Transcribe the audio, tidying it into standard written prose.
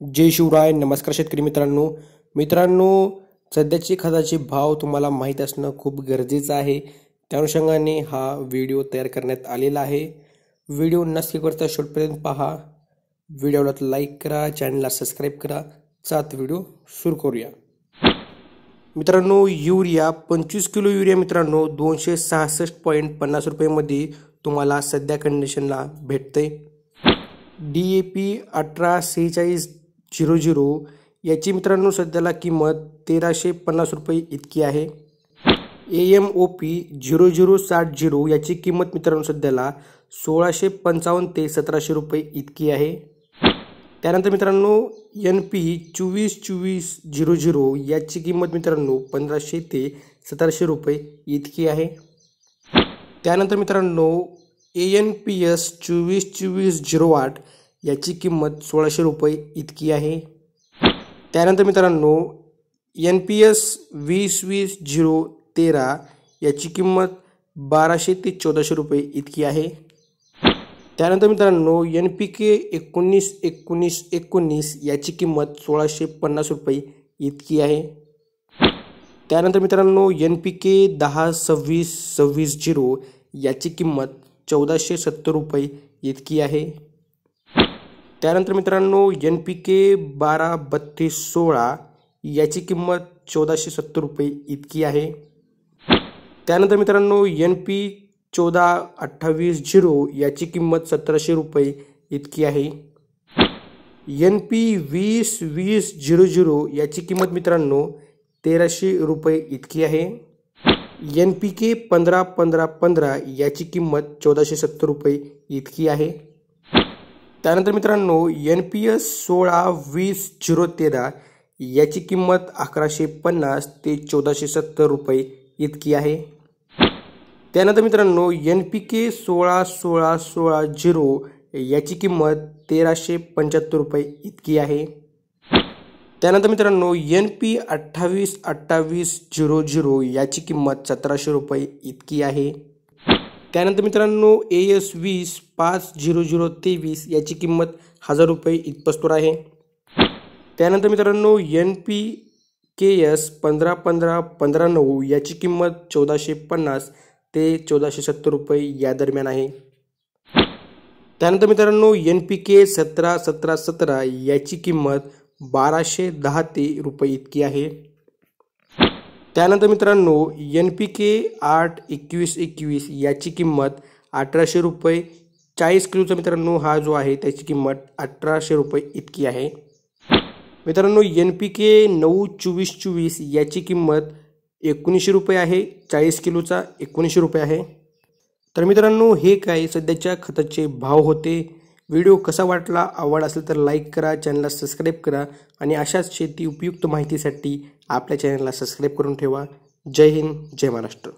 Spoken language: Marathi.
जय शिवराय. नमस्कार शेतकरी मित्रांनो, सध्याचे खताचे भाव तुम्हाला माहीत असणं खूप गरजेचं आहे. त्या अनुषंगाने हा व्हिडिओ तयार करण्यात आलेला आहे. व्हिडिओ नक्की करता शेवटपर्यंत पहा. व्हिडिओला लाईक करा, चॅनलला सबस्क्राईब करा. चात व्हिडिओ सुरू करूया. मित्रांनो, यूरिया 25 किलो यूरिया मित्रांनो 266.50 रुपयामध्ये तुम्हाला सध्या कंडिशनला भेटते. DAP 184600 याची मित्रांनो सध्याला किंमत 1350 रुपये इतकी आहे. AMOP 0060 याची किंमत मित्रांनो सध्याला 1655 ते 1700 रुपये इतकी आहे. त्यानंतर मित्रांनो NP 242400 याची किंमत मित्रांनो 1500 ते 1700 रुपये इतकी आहे. त्यानंतर मित्रांनो ANPS 242408 याची किंमत 1600 रुपये इतकी आहे. त्यानंतर मित्रांनो NPS 202013 याची किंमत 1200 ते 1400 रुपये इतकी आहे. त्यानंतर मित्रांनो NPK 191919 याची किंमत 1650 रुपये इतकी आहे. त्यानंतर मित्रांनो NPK 102626 याची किंमत 1470 रुपये इतकी आहे. त्यानंतर मित्रांनो NPK 123216 याची किंमत 1470 रुपये इतकी आहे. त्यानंतर मित्रांनो NP 14820 याची किंमत 1700 रुपये इतकी आहे. NP 202000 याची किंमत मित्रांनो 1300 रुपये इतकी आहे. NPK 151515 याची किंमत 1470 रुपये इतकी आहे. त्यानंतर मित्रांनो NPS 162013 याची किंमत 1150 ते 1470 रुपये इतकी आहे. त्यानंतर मित्रांनो NPK 161616 याची किंमत 1375 रुपये इतकी आहे. त्यानंतर मित्रांनो NP 282800 याची किंमत 1700 रुपये इतकी आहे. त्यानंतर मित्रांनो AS 205023 याची किंमत 1000 रुपये इतपस्तूर आहे. त्यानंतर मित्रांनो NPKS 151515 याची किंमत 1450 ते 1470 रुपये या दरम्यान आहे. त्यानंतर मित्रांनो NPK 171717 याची किंमत 1210 रुपये इतकी आहे. त्यानंतर मित्रांनो NPK 82121 याची किंमत 1800 रुपये. 40 किलोचा मित्रांनो हा जो आहे त्याची किंमत 1800 रुपये इतकी आहे. मित्रांनो NPK 92424 याची किंमत 1900 रुपये आहे. 40 किलोचा 1900 रुपये आहे. तर मित्रांनो हे काही सध्याच्या खताचे भाव होते. व्हिडिओ कसा वाटला, आवड असेल तर लाईक करा, चॅनलला सबस्क्राईब करा आणि अशाच शेती उपयुक्त माहितीसाठी आपल्या चॅनलला सबस्क्राईब करून ठेवा. जय हिंद, जय महाराष्ट्र.